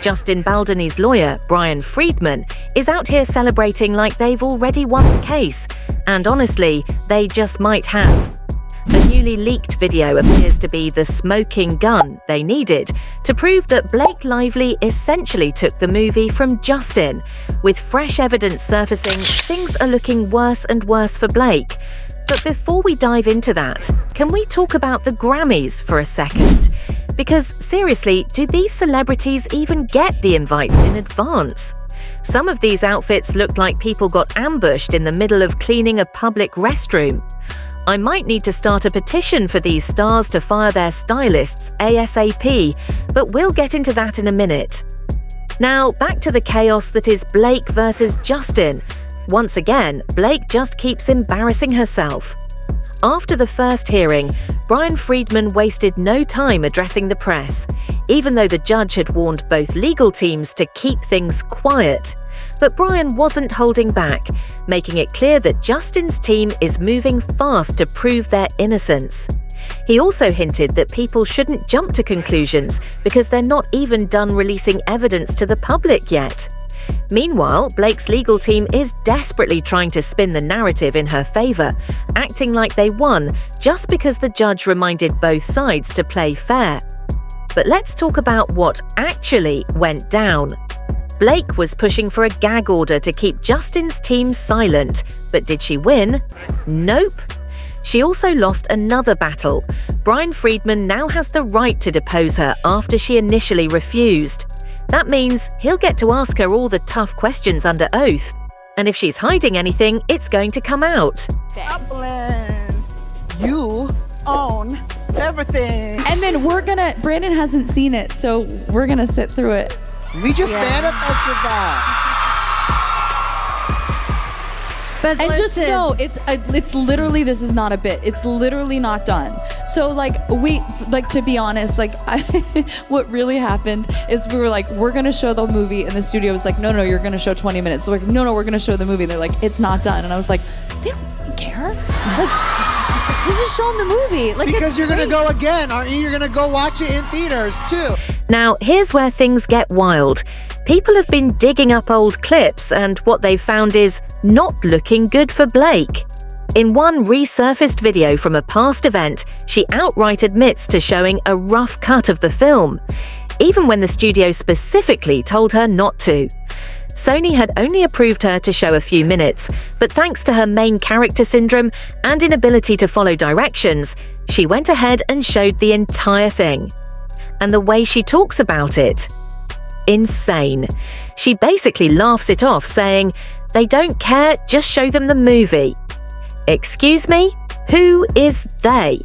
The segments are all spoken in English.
Justin Baldoni's lawyer, Brian Freedman, is out here celebrating like they've already won the case. And honestly, they just might have. A newly leaked video appears to be the smoking gun they needed to prove that Blake Lively essentially took the movie from Justin. With fresh evidence surfacing, things are looking worse and worse for Blake. But before we dive into that, can we talk about the Grammys for a second? Because seriously, do these celebrities even get the invites in advance? Some of these outfits looked like people got ambushed in the middle of cleaning a public restroom. I might need to start a petition for these stars to fire their stylists ASAP, but we'll get into that in a minute. Now, back to the chaos that is Blake versus Justin. Once again, Blake just keeps embarrassing herself. After the first hearing, Brian Freedman wasted no time addressing the press, even though the judge had warned both legal teams to keep things quiet. But Brian wasn't holding back, making it clear that Justin's team is moving fast to prove their innocence. He also hinted that people shouldn't jump to conclusions because they're not even done releasing evidence to the public yet. Meanwhile, Blake's legal team is desperately trying to spin the narrative in her favor, acting like they won just because the judge reminded both sides to play fair. But let's talk about what actually went down. Blake was pushing for a gag order to keep Justin's team silent, but did she win? Nope. She also lost another battle. Brian Freedman now has the right to depose her after she initially refused. That means he'll get to ask her all the tough questions under oath. And if she's hiding anything, it's going to come out. You own everything. And then Brandon hasn't seen it, so we're gonna sit through it. We just manifested that. But and just know, it's literally, this is not a bit. It's literally not done. So to be honest, what really happened is we were like, we're gonna show the movie, and the studio was like, no, you're gonna show 20 minutes. So we're like, no, we're gonna show the movie. And they're like, it's not done. And I was like, they don't care. Let's just show them the movie. Because you're gonna go again, aren't you? You're gonna go watch it in theaters too. Now, here's where things get wild. People have been digging up old clips, and what they've found is not looking good for Blake. In one resurfaced video from a past event, she outright admits to showing a rough cut of the film, even when the studio specifically told her not to. Sony had only approved her to show a few minutes, but thanks to her main character syndrome and inability to follow directions, she went ahead and showed the entire thing. And the way she talks about it, insane. She basically laughs it off, saying, "They don't care, just show them the movie." Excuse me? Who is they?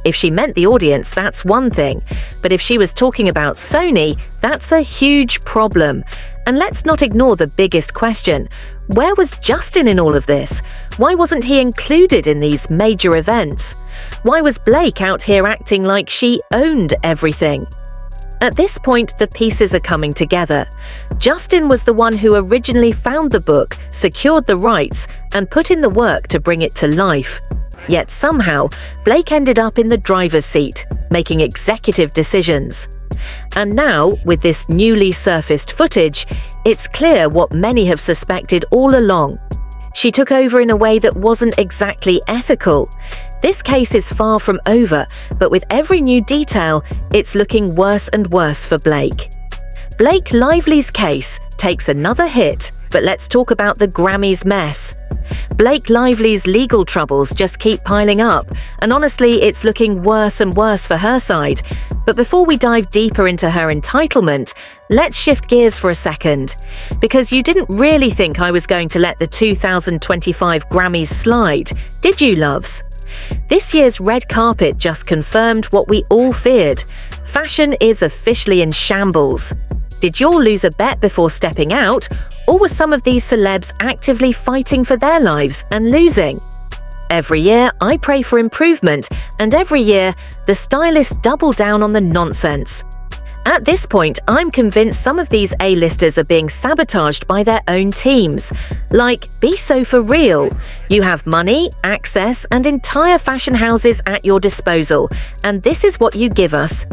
If she meant the audience, that's one thing. But if she was talking about Sony, that's a huge problem. And let's not ignore the biggest question. Where was Justin in all of this? Why wasn't he included in these major events? Why was Blake out here acting like she owned everything? At this point, the pieces are coming together. Justin was the one who originally found the book, secured the rights, and put in the work to bring it to life. Yet somehow, Blake ended up in the driver's seat, making executive decisions. And now, with this newly surfaced footage, it's clear what many have suspected all along. She took over in a way that wasn't exactly ethical. This case is far from over, but with every new detail, it's looking worse and worse for Blake. Blake Lively's case takes another hit, but let's talk about the Grammys mess. Blake Lively's legal troubles just keep piling up, and honestly, it's looking worse and worse for her side. But before we dive deeper into her entitlement, let's shift gears for a second. Because you didn't really think I was going to let the 2025 Grammys slide, did you, loves? This year's red carpet just confirmed what we all feared. Fashion is officially in shambles. Did you all lose a bet before stepping out, or were some of these celebs actively fighting for their lives and losing? Every year, I pray for improvement, and every year, the stylists double down on the nonsense. At this point, I'm convinced some of these A-listers are being sabotaged by their own teams. Like, be so for real. You have money, access, and entire fashion houses at your disposal, and this is what you give us.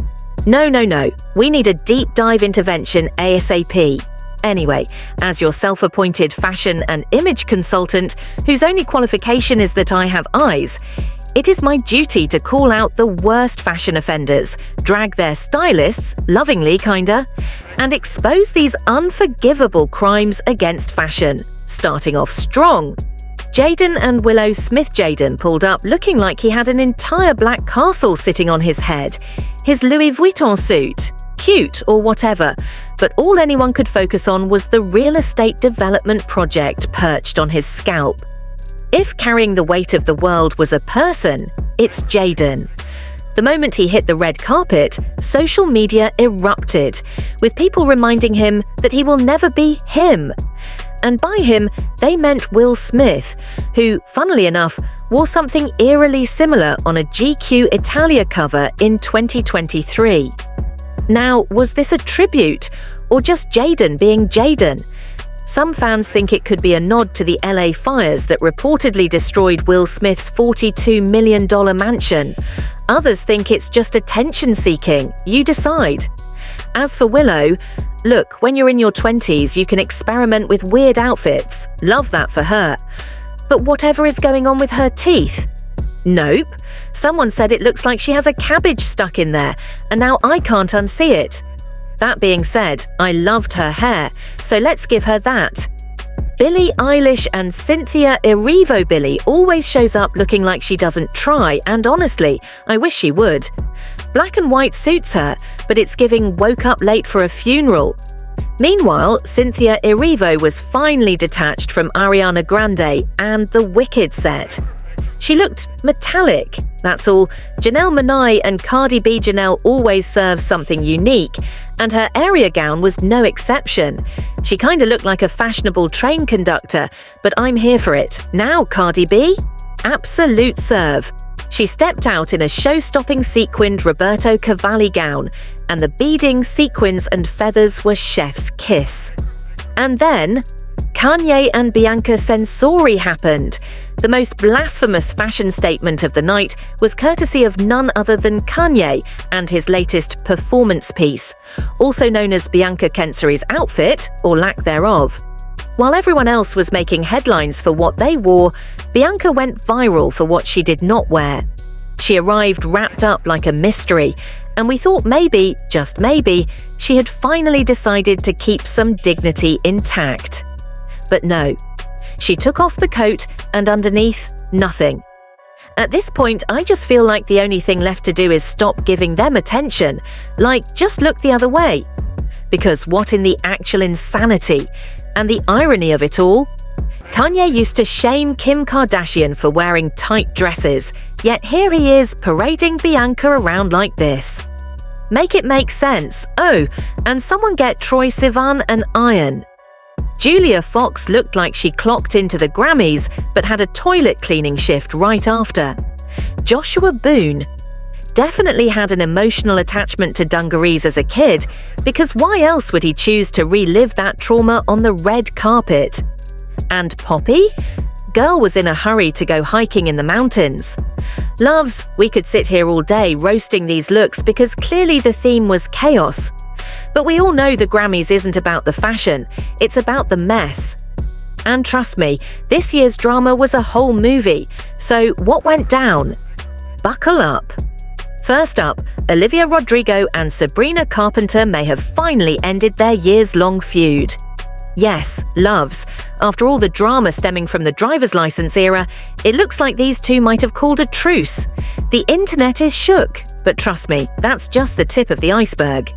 No, no, no. We need a deep dive intervention ASAP. Anyway, as your self-appointed fashion and image consultant, whose only qualification is that I have eyes, it is my duty to call out the worst fashion offenders, drag their stylists, lovingly kinda, and expose these unforgivable crimes against fashion. Starting off strong. Jaden and Willow Smith-Jaden pulled up looking like he had an entire black castle sitting on his head. His Louis Vuitton suit. Cute or whatever, but all anyone could focus on was the real estate development project perched on his scalp. If carrying the weight of the world was a person, it's Jaden. The moment he hit the red carpet, social media erupted, with people reminding him that he will never be him. And by him, they meant Will Smith, who, funnily enough, wore something eerily similar on a GQ Italia cover in 2023. Now, was this a tribute, or just Jaden being Jaden? Some fans think it could be a nod to the LA fires that reportedly destroyed Will Smith's $42 million mansion. Others think it's just attention-seeking. You decide. As for Willow, look, when you're in your 20s, you can experiment with weird outfits. Love that for her. But whatever is going on with her teeth? Nope. Someone said it looks like she has a cabbage stuck in there, and now I can't unsee it. That being said, I loved her hair, so let's give her that. Billie Eilish and Cynthia Erivo Billie always shows up looking like she doesn't try, and honestly, I wish she would. Black and white suits her, but it's giving woke up late for a funeral. Meanwhile, Cynthia Erivo was finally detached from Ariana Grande and the Wicked set. She looked metallic, that's all. Janelle Monáe and Cardi B Janelle always serve something unique, and her area gown was no exception. She kinda looked like a fashionable train conductor, but I'm here for it. Now, Cardi B? Absolute serve. She stepped out in a show-stopping sequined Roberto Cavalli gown, and the beading, sequins and feathers were chef's kiss. And then, Kanye and Bianca Censori happened. The most blasphemous fashion statement of the night was courtesy of none other than Kanye and his latest performance piece, also known as Bianca Censori's outfit, or lack thereof. While everyone else was making headlines for what they wore, Bianca went viral for what she did not wear. She arrived wrapped up like a mystery, and we thought maybe, just maybe, she had finally decided to keep some dignity intact. But no. She took off the coat, and underneath, nothing. At this point, I just feel like the only thing left to do is stop giving them attention. Like, just look the other way. Because what in the actual insanity? And the irony of it all? Kanye used to shame Kim Kardashian for wearing tight dresses, yet here he is parading Bianca around like this. Make it make sense. Oh, and someone get Troye Sivan an iron. Julia Fox looked like she clocked into the Grammys but had a toilet cleaning shift right after. Joshua Boone definitely had an emotional attachment to dungarees as a kid, because why else would he choose to relive that trauma on the red carpet? And Poppy? Girl was in a hurry to go hiking in the mountains. Loves, we could sit here all day roasting these looks because clearly the theme was chaos. But we all know the Grammys isn't about the fashion, it's about the mess. And trust me, this year's drama was a whole movie, so what went down? Buckle up. First up, Olivia Rodrigo and Sabrina Carpenter may have finally ended their years-long feud. Yes, loves. After all the drama stemming from the driver's license era, it looks like these two might have called a truce. The internet is shook, but trust me, that's just the tip of the iceberg.